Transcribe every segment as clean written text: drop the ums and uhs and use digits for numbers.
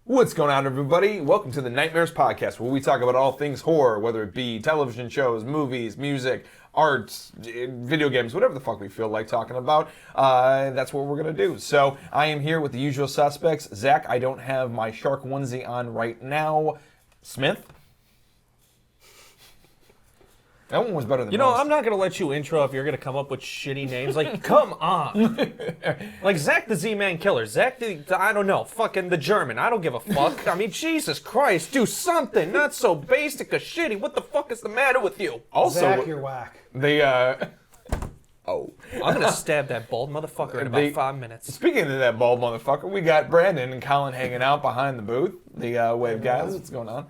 What's going on, everybody? Welcome to the Nightmares Podcast, where we talk about all things horror, whether it be television shows, movies, music, arts, video games, whatever the fuck we feel like talking about. That's what we're going to do. So I am here with the usual suspects. Zach, I don't have my shark onesie on right now. Smith? That one was better than most. I'm not going to let you intro if you're going to come up with shitty names. Like, come on. Like, Zach the Z-Man Killer. Zach the, I don't know, fucking the German. I don't give a fuck. I mean, Jesus Christ, do something. Not so basic or shitty. What the fuck is the matter with you? Also, Zach, you're whack. Oh. I'm going to stab that bald motherfucker in about 5 minutes. Speaking of that bald motherfucker, we got Brandon and Colin hanging out behind the booth. The wave guys, what's going on?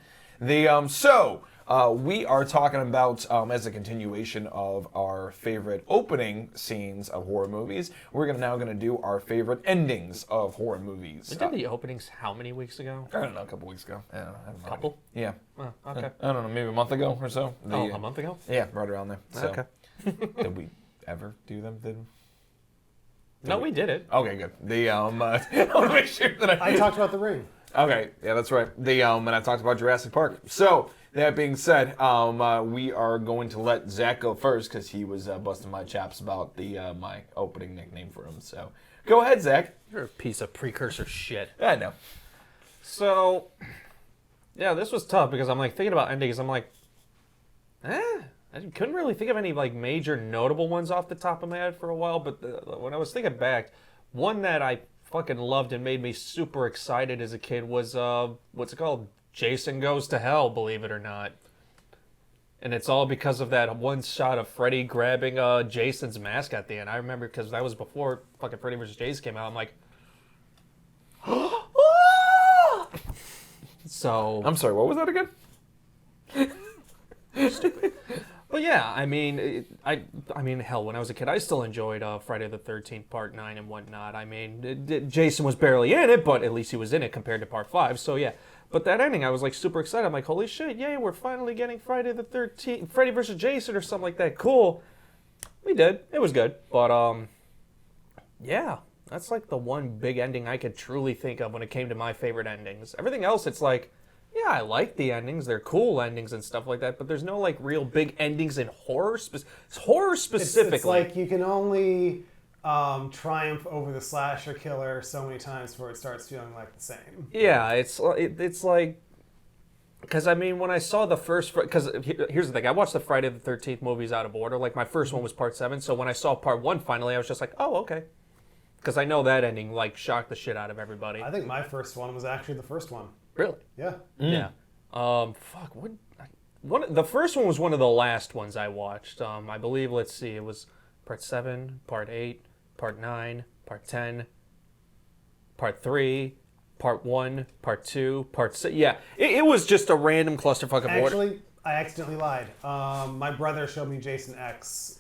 We are talking about, as a continuation of our favorite opening scenes of horror movies, we're now going to do our favorite endings of horror movies. We did the openings how many weeks ago? I don't know, a couple weeks ago. I don't know. Couple? Yeah. Oh, okay. I don't know, maybe a month ago or so. A month ago? Yeah, right around there. So, Okay. Did we ever do them? No, we did it. Okay, good. I want to make sure that I talked about The Ring. Okay, yeah, that's right. And I talked about Jurassic Park. So, that being said, we are going to let Zach go first because he was busting my chops about my opening nickname for him. So, go ahead, Zach. You're a piece of precursor shit. I know. So, yeah, this was tough because I'm like thinking about endings. I'm like, I couldn't really think of any like major notable ones off the top of my head for a while. But when I was thinking back, one that I fucking loved and made me super excited as a kid was what's it called? Jason Goes to Hell, believe it or not. And it's all because of that one shot of Freddy grabbing Jason's mask at the end. I remember because that was before fucking Freddy vs. Jason came out. I'm like, so. I'm sorry, what was that again? Stupid. But yeah, I mean, hell, when I was a kid, I still enjoyed Friday the 13th Part 9 and whatnot. I mean, Jason was barely in it, but at least he was in it compared to Part 5. So yeah. But that ending, I was like super excited. I'm like, holy shit, yay, we're finally getting Friday the 13th, Freddy vs. Jason or something like that. Cool. We did. It was good. But, yeah, that's like the one big ending I could truly think of when it came to my favorite endings. Everything else, it's like, yeah, I like the endings. They're cool endings and stuff like that. But there's no like real big endings in horror. Horror specifically. It's like you can only triumph over the slasher killer so many times before it starts feeling like the same. Yeah, it's like, because I mean, when I saw the first, because here's the thing, I watched the Friday the 13th movies out of order. Like my first one was Part 7, so when I saw Part 1 finally, I was just like, oh, okay. Because I know that ending like shocked the shit out of everybody. I think my first one was actually the first one. Really? Yeah. Yeah. The first one was one of the last ones I watched. I believe, let's see, it was Part 7, Part 8, Part 9, Part 10, Part 3, Part 1, Part 2, Part 6. Yeah, it was just a random clusterfuck of order. Actually, I accidentally lied. My brother showed me Jason X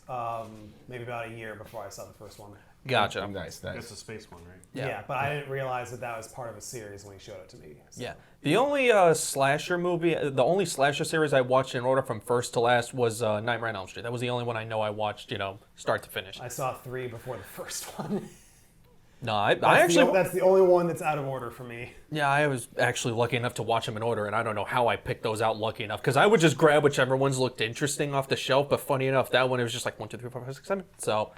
maybe about a year before I saw the first one. Gotcha. Nice. That's the space one, right? Yeah, but I didn't realize that was part of a series when he showed it to me. So. Yeah. The only slasher movie, the only slasher series I watched in order from first to last was Nightmare on Elm Street. That was the only one I know I watched, start to finish. I saw 3 before the first one. No, That's the only one that's out of order for me. Yeah, I was actually lucky enough to watch them in order, and I don't know how I picked those out lucky enough, because I would just grab whichever ones looked interesting off the shelf, but funny enough, that one, it was just like 1, 2, 3, 4, 5, 6, 7. So,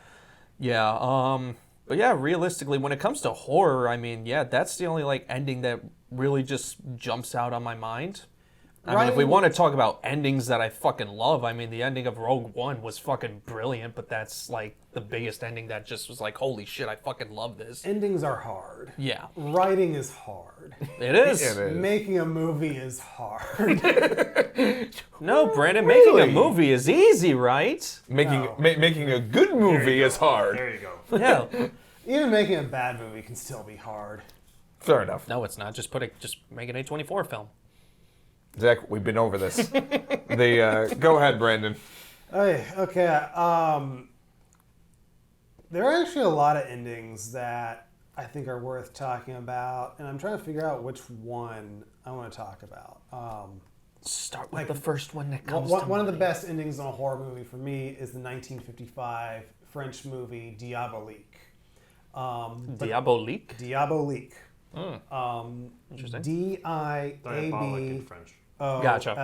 yeah, but yeah, realistically, when it comes to horror, I mean, yeah, that's the only, like, ending that really just jumps out on my mind. I mean, if we want to talk about endings that I fucking love, I mean, the ending of Rogue One was fucking brilliant, but that's, like, the biggest ending that just was like, holy shit, I fucking love this. Endings are hard. Yeah. Writing is hard. It is. It is. Making a movie is hard. No, Brandon, making a movie is easy, right? Making a good movie is hard. There you go. Yeah. Even making a bad movie can still be hard. Fair enough. No, it's not. Just make an A24 film. Zach, we've been over this. Go ahead, Brandon. Okay. There are actually a lot of endings that I think are worth talking about, and I'm trying to figure out which one I want to talk about. Start with the first one that comes One to of the mind. best endings in a horror movie for me is the 1955 French movie Diabolique. Diabolique? Diabolique. Interesting. Diabolic in French. Gotcha.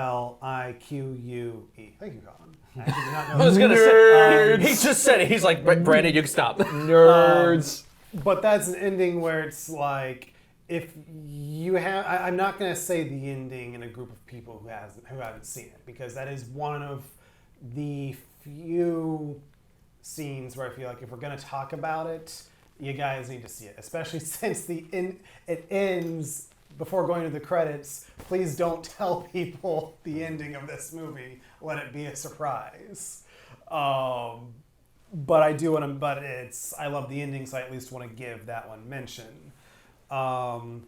Diablique. Thank you, Colin. I actually did not know I was that. gonna say he just said it. He's like, Brandon, you can stop. Nerds. But that's an ending where it's like, if you have, I'm not going to say the ending in a group of people who haven't seen it, because that is one of the few scenes where I feel like if we're going to talk about it, you guys need to see it, especially since it ends before going to the credits. Please don't tell people the ending of this movie. Let it be a surprise. But I do want to. But I love the ending, so I at least want to give that one mention. And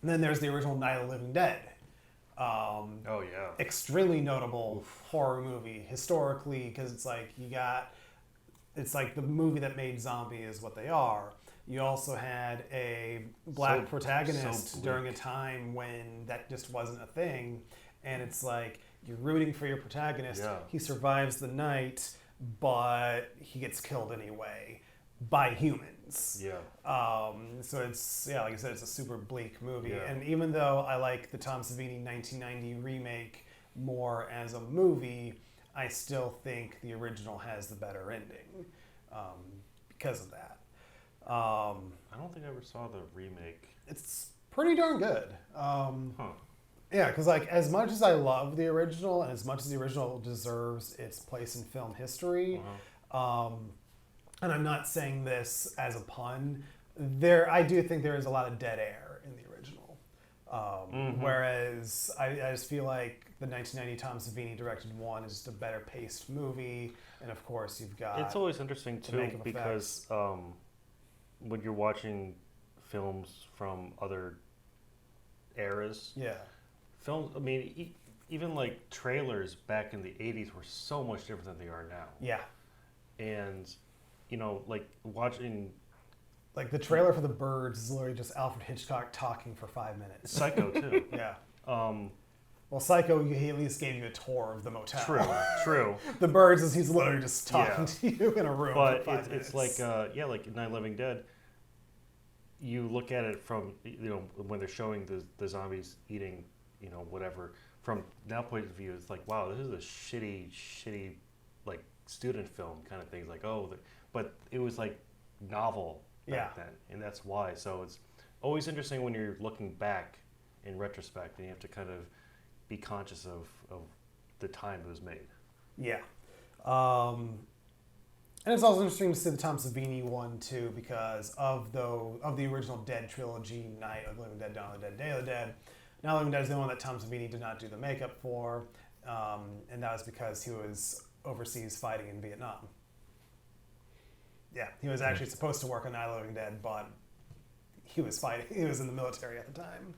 then there's the original Night of the Living Dead. Oh yeah. Extremely notable horror movie historically, because it's like it's like the movie that made zombies what they are. You also had a black protagonist during a time when that just wasn't a thing, and it's like you're rooting for your protagonist. Yeah. He survives the night, but he gets killed anyway by humans. Yeah. So it's, like I said, it's a super bleak movie. Yeah. And even though I like the Tom Savini 1990 remake more as a movie, I still think the original has the better ending because of that. I don't think I ever saw the remake. It's pretty darn good. Yeah, because like as much as I love the original and as much as the original deserves its place in film history, and I'm not saying this as a pun, I do think there is a lot of dead air in the original. Whereas I just feel like the 1990 Tom Savini directed one is just a better paced movie, and of course you've got. It's always interesting too because when you're watching films from other eras, films. I mean, even like trailers back in the 80s were so much different than they are now. Yeah. And, like watching... Like the trailer for The Birds is literally just Alfred Hitchcock talking for 5 minutes. Psycho, too. Yeah. Well, Psycho, he at least gave you a tour of the motel. True. The Birds is he's literally just talking to you in a room for 5 minutes. It's like, like Night of the Living Dead, you look at it from, when they're showing the zombies eating, whatever, from that point of view, it's like, wow, this is a shitty, like, student film kind of thing. It's like, but it was, like, novel back then, and that's why. So it's always interesting when you're looking back in retrospect, and you have to kind of be conscious of the time it was made. Yeah. And it's also interesting to see the Tom Savini one, too, because of the original Dead trilogy, Night of the Living Dead, Dawn of the Dead, Day of the Dead, Night of the Living Dead is the one that Tom Savini did not do the makeup for, and that was because he was overseas fighting in Vietnam. Yeah, he was actually supposed to work on Night of the Living Dead, but he was fighting. He was in the military at the time.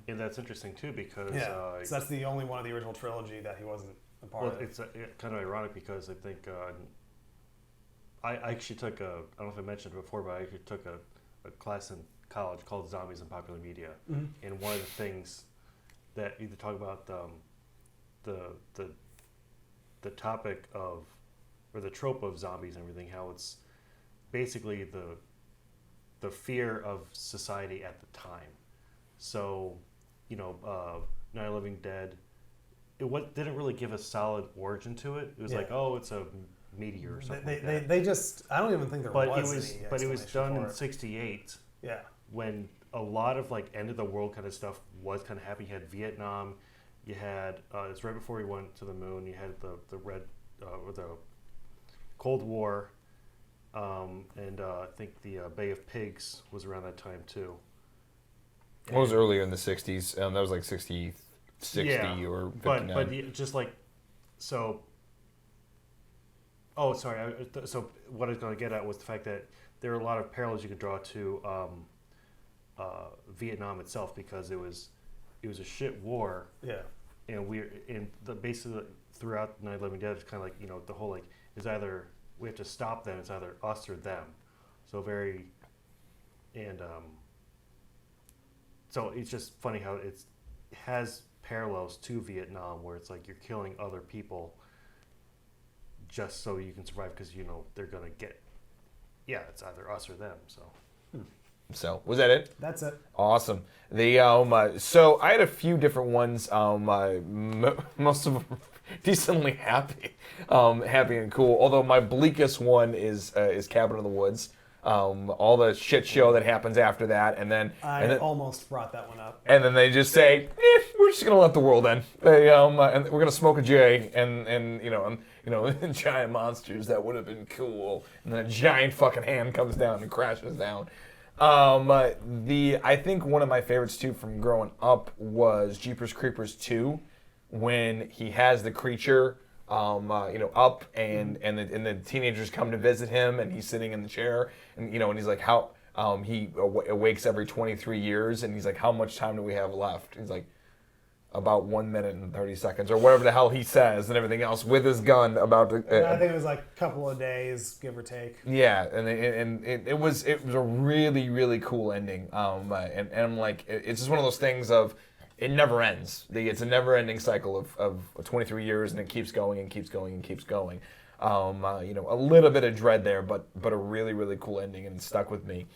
And that's interesting, too, because... so that's the only one of the original trilogy that he wasn't a part of. It's kind of ironic because I think... I actually took I don't know if I mentioned it before, but I actually took a class in college called Zombies in Popular Media. And one of the things that you talk about the topic of, or the trope of zombies and everything, how it's basically the fear of society at the time. So, Night of the Living Dead, it didn't really give a solid origin to it. It was like, it's a meteor or something like that. They just, I don't even think there was any. But it was done in '68. Yeah. When a lot of like end of the world kind of stuff was kind of happening. You had Vietnam. You had it's right before he went to the moon. You had the red or the Cold War, and I think the Bay of Pigs was around that time too. What was earlier in the '60s? That was like 60 or 59. But just like so. Oh, sorry. So what I was going to get at was the fact that there are a lot of parallels you could draw to Vietnam itself, because it was a shit war. Yeah. And basically throughout Night of the Living Dead, it's kind of like the whole like it's either we have to stop them, it's either us or them. So so it's just funny how it has parallels to Vietnam, where it's like you're killing other people just so you can survive, because they're gonna get it's either us or them. So So was that it? That's it. Awesome. The so I had a few different ones. Most of them decently happy, happy and cool. Although my bleakest one is Cabin in the Woods. All the shit show that happens after that, and then almost brought that one up. And then they just say, we're just gonna let the world end. They and we're gonna smoke a J, and giant monsters. That would have been cool. And then a giant fucking hand comes down and crashes down. I think one of my favorites too from growing up was Jeepers Creepers 2, when he has the creature, up and the teenagers come to visit him, and he's sitting in the chair, and and he's like, how he awakes every 23 years, and he's like, how much time do we have left? He's like, about 1 minute and 30 seconds, or whatever the hell he says, and everything else with his gun about to. I think it was like a couple of days, give or take. Yeah, and it was a really, really cool ending. And I'm like, it's just one of those things of, it never ends. It's a never-ending cycle of 23 years, and it keeps going and keeps going and keeps going. A little bit of dread there, but a really, really cool ending, and it stuck with me.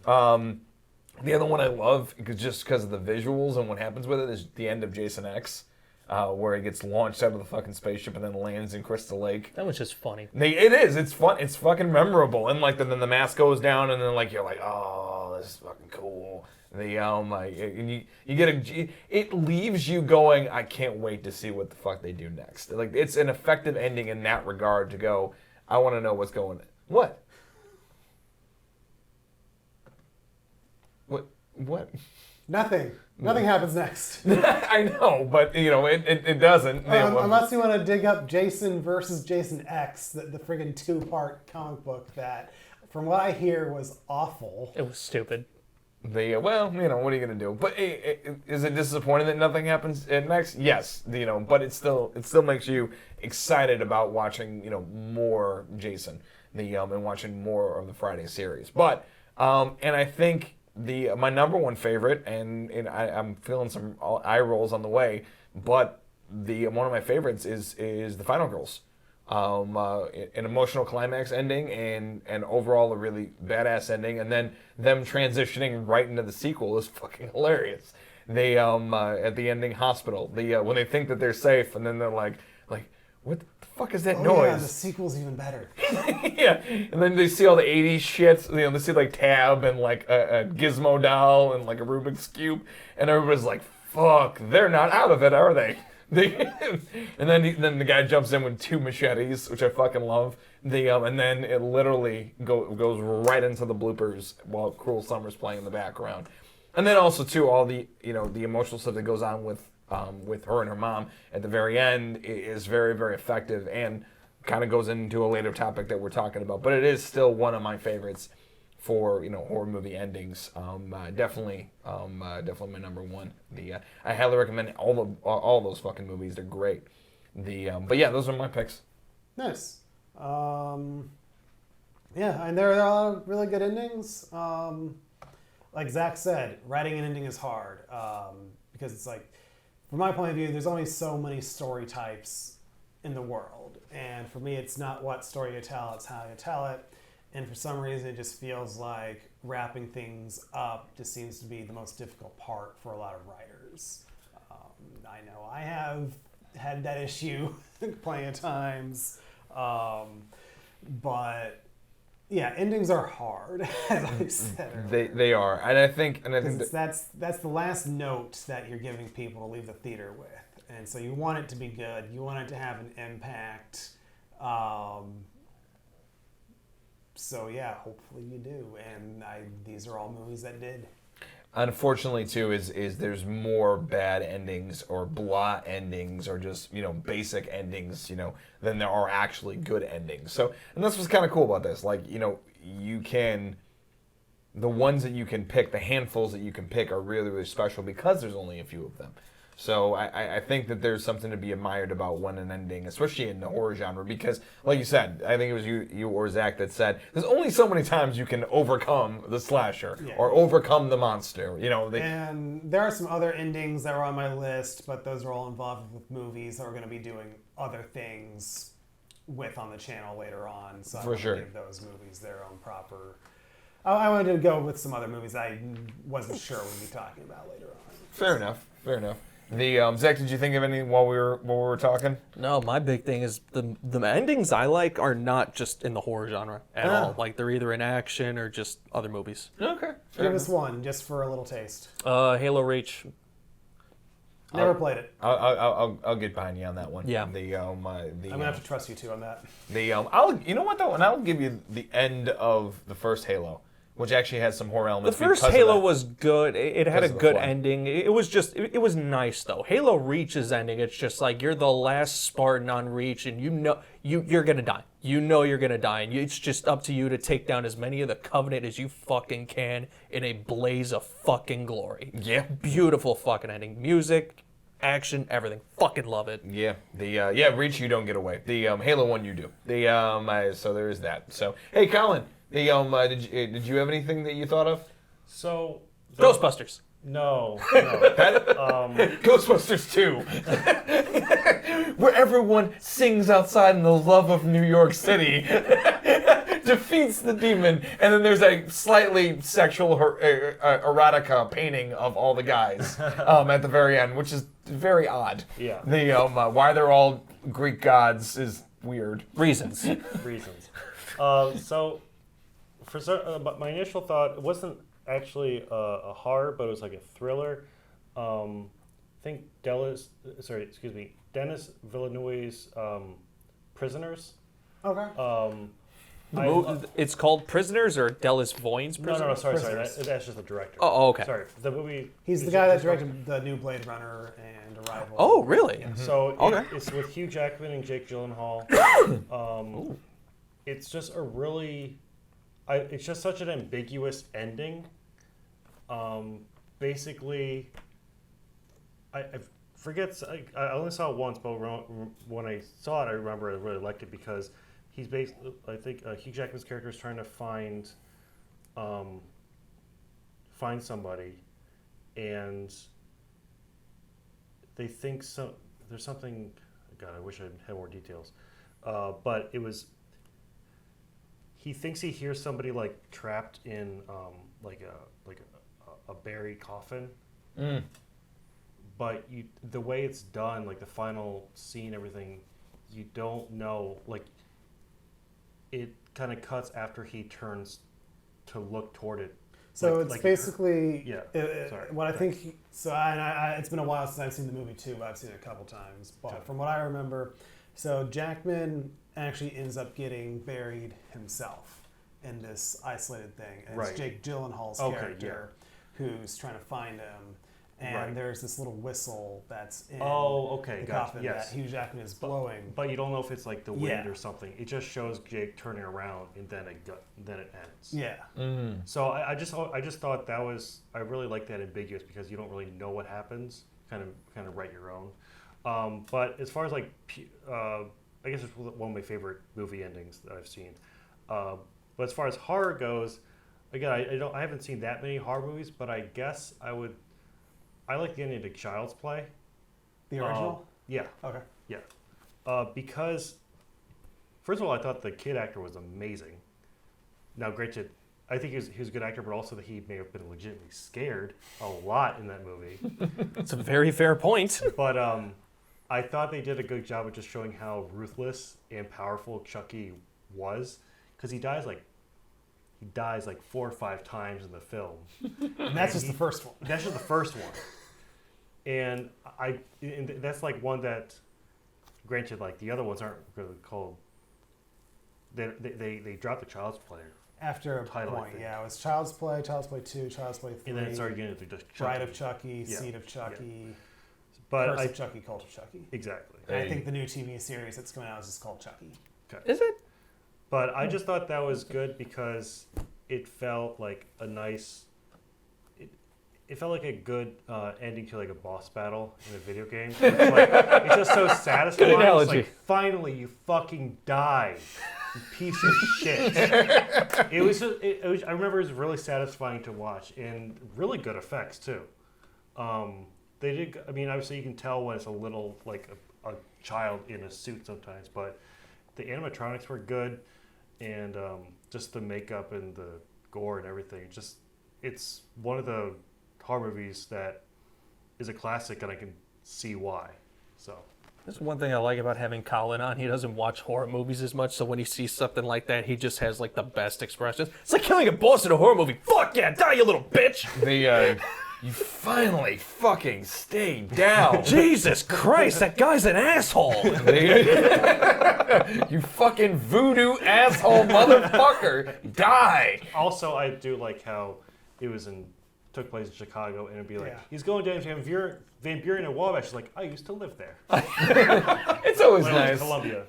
The other one I love, just because of the visuals and what happens with it, is the end of Jason X, where he gets launched out of the fucking spaceship and then lands in Crystal Lake. That was just funny. It is. It's fun. It's fucking memorable. And then the mask goes down, and then you're like, oh, this is fucking cool. And it leaves you going, I can't wait to see what the fuck they do next. Like, it's an effective ending in that regard to go, I want to know what's going on. What? What? Nothing. Nothing happens next. I know, but it doesn't. Unless you want to dig up Jason versus Jason X, the friggin' 2-part comic book that, from what I hear, was awful. It was stupid. What are you gonna do? But is it disappointing that nothing happens next? Yes, but it still makes you excited about watching more Jason, and watching more of the Friday series. But and I think my number one favorite, and I'm feeling some eye rolls on the way, but one of my favorites is the Final Girls. An emotional climax ending, and overall a really badass ending, and then them transitioning right into the sequel is fucking hilarious. They at the ending hospital, when they think that they're safe, and then they're like what the fuck is that noise? Yeah, the sequel's even better. Yeah, and then they see all the 80s shit. They see Tab and a Gizmo doll and a Rubik's Cube, and everybody's like, fuck, they're not out of it, are they? And then the guy jumps in with 2 machetes, which I fucking love. And then it literally goes right into the bloopers while Cruel Summer's playing in the background. And then also too, all the the emotional stuff that goes on with her and her mom at the very end is very, very effective, and kind of goes into a later topic that we're talking about. But it is still one of my favorites for horror movie endings. Definitely my number one. I highly recommend all those fucking movies. They're great. But yeah, those are my picks. Nice. Yeah, and there are a lot of really good endings. Like Zach said, writing an ending is hard because it's like, from my point of view, there's only so many story types in the world, and for me, it's not what story you tell; it's how you tell it. And for some reason, it just feels like wrapping things up just seems to be the most difficult part for a lot of writers. I know I have had that issue plenty of times, but yeah, endings are hard, as I said earlier. They are, and I think that's the last note that you're giving people to leave the theater with, and so you want it to be good. You want it to have an impact. So yeah, hopefully you do, and these are all movies that did. Unfortunately, too, is there's more bad endings or blah endings or just basic endings than there are actually good endings. So, and that's what's kind of cool about this. You can, the ones that you can pick, the handfuls that you can pick are really, really special because there's only a few of them. So I think that there's something to be admired about when an ending, especially in the horror genre, because, like you said, I think it was you or Zach that said, there's only so many times you can overcome the slasher or overcome the monster. And there are some other endings that are on my list, but those are all involved with movies that we're going to be doing other things with on the channel later on. So I'm going to give those movies their own proper I wanted to go with some other movies I wasn't sure we'd be talking about later on. Fair enough. The Zach, did you think of any while we were talking? No, my big thing is the endings I like are not just in the horror genre at all. Like they're either in action or just other movies. Okay. Give us one just for a little taste. Halo Reach. Never played it. I'll get behind you on that one. Yeah. I'm gonna have to trust you two on that. You know what though, and I'll give you the end of the first Halo, which actually has some horror The elements. first because of Halo that. was good. It had a Because of the good flood. ending. It was just, it was nice though. Halo Reach's ending, it's just like you're the last Spartan on Reach, and you know you're gonna die. You know you're gonna die, and it's just up to you to take down as many of the Covenant as you fucking can in a blaze of fucking glory. Yeah. Beautiful fucking ending. Music, action, everything. Fucking love it. Yeah, Reach you don't get away. The Halo one you do. So there is that. So hey, Colin, did you have anything that you thought of? So Ghostbusters. No. Ghostbusters 2, where everyone sings outside in the love of New York City, defeats the demon, and then there's a slightly sexual erotica painting of all the guys at the very end, which is very odd. Yeah. The why they're all Greek gods is weird. Reasons. Reasons. But my initial thought, it wasn't actually a horror, but it was like a thriller. I think Dennis Villeneuve's Prisoners. Okay. It's called Prisoners or Dallas Voyn's Prisoners? No, sorry. Prisoners. That's just the director. Oh, okay. Sorry, the movie. He's the guy that directed the new Blade Runner and Arrival. Oh, really? So Okay. it's with Hugh Jackman and Jake Gyllenhaal. It's just a really, it's just such an ambiguous ending. Basically, I forget. I only saw it once, but when I saw it, I remember I really liked it because he's basically. I think Hugh Jackman's character is trying to find somebody, and they think there's something. God, I wish I had more details. But it was. He thinks he hears somebody like trapped in like a buried coffin. Mm. But the way it's done, like the final scene, everything, you don't know. Like it kind of cuts after he turns to look toward it. So it's basically Sorry. what I think. So it's been a while since I've seen the movie too, but I've seen it a couple times. But from what I remember, so Jackman actually ends up getting buried himself in this isolated thing, and it's Jake Gyllenhaal's character who's trying to find him. And there's this little whistle that's in the coffin that Hugh Jackman is blowing. But you don't know if it's like the wind or something. It just shows Jake turning around, and then it ends. Yeah. Mm. So I just thought that was, I really like that ambiguous because you don't really know what happens. Kind of write your own. But as far as like, I guess it's one of my favorite movie endings that I've seen. But as far as horror goes, again, I haven't seen that many horror movies, but I guess I like the ending to Child's Play. The original? Yeah. Okay. Yeah. Because, first of all, I thought the kid actor was amazing. Now, granted, I think he was a good actor, but also that he may have been legitimately scared a lot in that movie. It's a very fair point. But I thought they did a good job of just showing how ruthless and powerful Chucky was, because he dies like 4 or 5 times in the film. And that's just the first one. That's just the first one. And that's like one that, granted, like the other ones aren't really called. They dropped the Child's Play After a title, I point, think. yeah, it was Child's Play 2, Child's Play 3. And then it started getting into just Chucky. Bride of Chucky, Yeah. Seed of Chucky, But Curse of Chucky, Cult of Chucky. exactly. And I think the new TV series that's coming out is just called Chucky. Is it? But I just thought that was good because it felt like a nice. It felt like a good ending to like a boss battle in a video game. It's just so satisfying. Good analogy. It's like, finally, you fucking die, you piece of shit. It was. I remember it was really satisfying to watch and really good effects too. They did. I mean, obviously, you can tell when it's a little like a child in a suit sometimes, but the animatronics were good, and just the makeup and the gore and everything. It's one of the horror movies that is a classic, and I can see why. So That's one thing I like about having Colin on. He doesn't watch horror movies as much, so when he sees something like that, he just has like the best expressions. It's like killing a boss in a horror movie. Fuck yeah, die, you little bitch! You finally fucking stay down. Jesus Christ, that guy's an asshole! You fucking voodoo asshole motherfucker. Die. also, I do like how it took place in Chicago, and it'd be like, he's going down to Van Buren and Wabash. He's like, I used to live there. It's always When I nice. was in Columbia.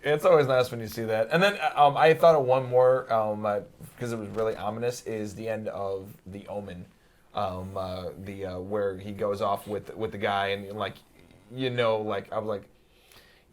It's always nice when you see that. And then I thought of one more because it was really ominous. Is the end of The Omen, where he goes off with the guy, and like, I was like,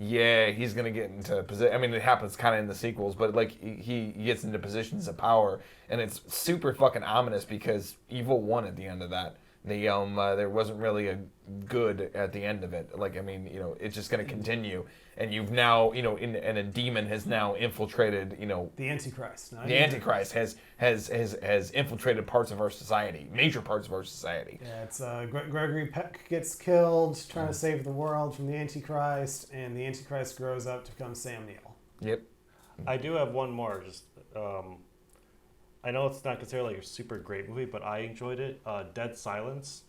yeah, he's gonna get into position. I mean, it happens kind of in the sequels, but like he gets into positions of power, and it's super fucking ominous because evil won at the end of that. There wasn't really a good at the end of it. Like, I mean, it's just going to continue, and you've now, and a demon has now infiltrated, The Antichrist. the Antichrist has infiltrated parts of our society, major parts of our society. Yeah, it's Gregory Peck gets killed trying to save the world from the Antichrist, and the Antichrist grows up to become Sam Neill. Yep. I do have one more. I know it's not considered like a super great movie, but I enjoyed it. Dead Silence.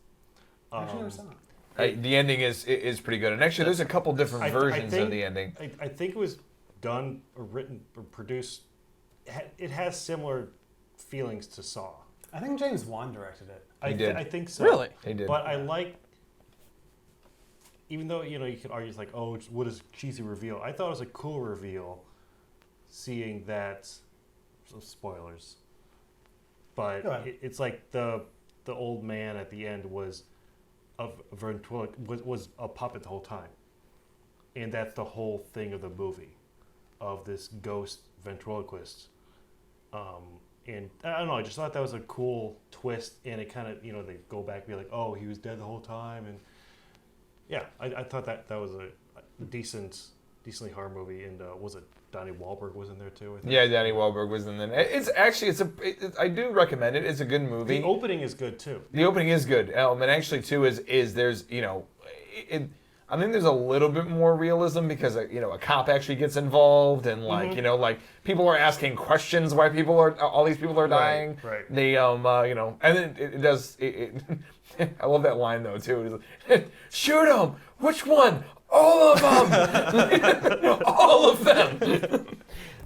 Actually, never saw it. The ending is pretty good, and actually, there's a couple different versions think, of the ending. I think it was done or written or produced. It has similar feelings to Saw. I think James Wan directed it. He did. I think so. Really? He did. But I like, even though you could argue it's like, oh, what is cheesy reveal? I thought it was a cool reveal, seeing that. So spoilers. But it's like the old man at the end was was a puppet the whole time, and that's the whole thing of the movie, of this ghost ventriloquist. And I don't know, I just thought that was a cool twist, and it kind of they go back and be like, oh, he was dead the whole time, and yeah, I thought that was a decently horror movie, and was it Donnie Wahlberg was in there too? I think. Yeah, Donnie Wahlberg was in there. It's actually I do recommend it. It's a good movie. The opening is good too. The opening is good. And actually too is there's I think there's a little bit more realism because a cop actually gets involved, and like like people are asking questions why all these people are dying. Right. They and then it does. I love that line though too. Shoot them. Which one? All of them. All of them.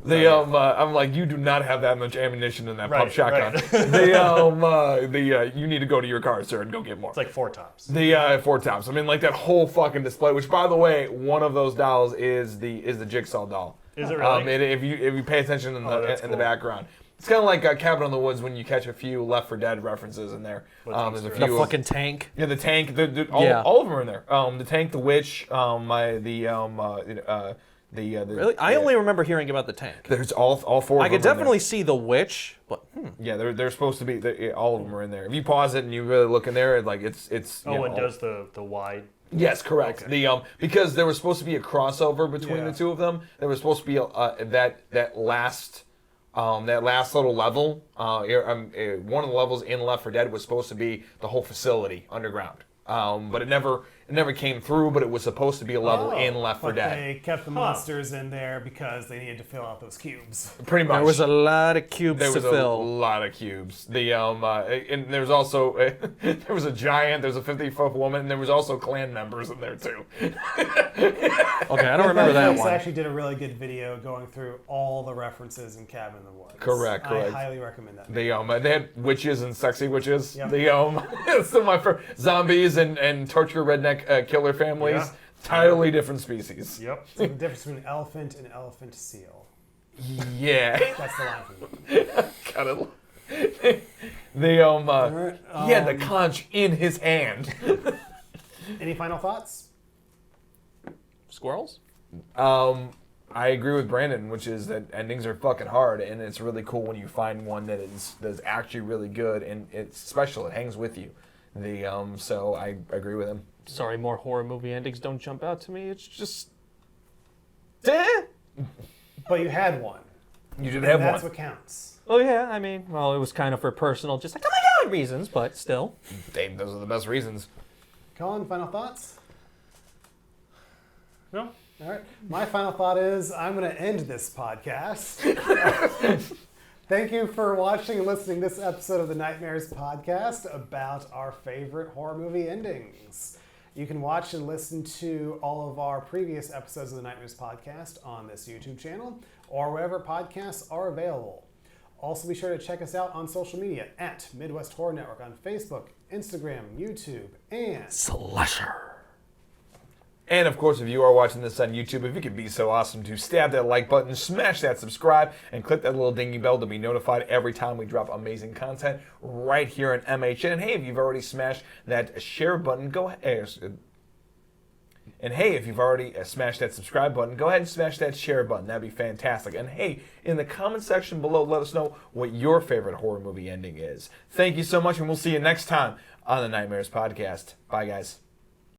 I'm like, you do not have that much ammunition in that pump shotgun. Right. You need to go to your car, sir, and go get more. It's like 4 Tops. The 4 Tops. I mean, like that whole fucking display. Which, by the way, one of those dolls is the Jigsaw doll. Is it really? If you pay attention in the background, it's kind of like Cabin in the Woods when you catch a few Left 4 Dead references in there. There's a few The fucking tank. Yeah, the tank. All of them are in there. The tank, the witch, really? I only remember hearing about the tank. There's all 4 of them. I could definitely see the witch, but Yeah, they're supposed to be. All of them are in there. If you pause it and you really look in there, like it's. It does the wide. Yes, correct. Okay. Because there was supposed to be a crossover between the two of them. There was supposed to be that last little level. One of the levels in Left 4 Dead was supposed to be the whole facility underground. But it never came through. But it was supposed to be a level in Left 4 Dead. They kept the monsters in there because they needed to fill out those cubes. Pretty much. there was a lot of cubes There to was a fill. lot of cubes. And there's also there was a giant. There's a 50-foot woman, and there was also clan members in there too. Okay, I don't remember that Netflix one. actually did a really good video going through all the references in Cabin in the Woods. Correct. I highly recommend that. They had witches and sexy witches. Yep. It's still my favorite. Zombies and torture redneck killer families. Yeah. Entirely different species. Yep. It's the difference between an elephant and elephant seal. Yeah. That's the line from it. Kind of. He had the conch in his hand. Any final thoughts? Squirrels? I agree with Brandon, which is that endings are fucking hard, and it's really cool when you find one that's actually really good and it's special. It hangs with you. So I agree with him. Sorry, more horror movie endings don't jump out to me. It's just... But you had one. You did have That's one. what counts. Oh yeah, I mean, well, it was kind of for personal, just like oh my god reasons, but still. Dave, those are the best reasons. Colin, final thoughts? No. All right. My final thought is I'm going to end this podcast. Thank you for watching and listening to this episode of the Nightmares podcast about our favorite horror movie endings. You can watch and listen to all of our previous episodes of the Nightmares podcast on this YouTube channel or wherever podcasts are available. Also, be sure to check us out on social media at Midwest Horror Network on Facebook, Instagram, YouTube, and Slasher. And of course, if you are watching this on YouTube, if you could be so awesome to stab that like button, smash that subscribe, and click that little dingy bell to be notified every time we drop amazing content right here on MHN. And hey, if you've already smashed that share button, go ahead. And hey, if you've already smashed that subscribe button, go ahead and smash that share button. That'd be fantastic. And hey, in the comment section below, let us know what your favorite horror movie ending is. Thank you so much, and we'll see you next time on the Nightmares Podcast. Bye, guys.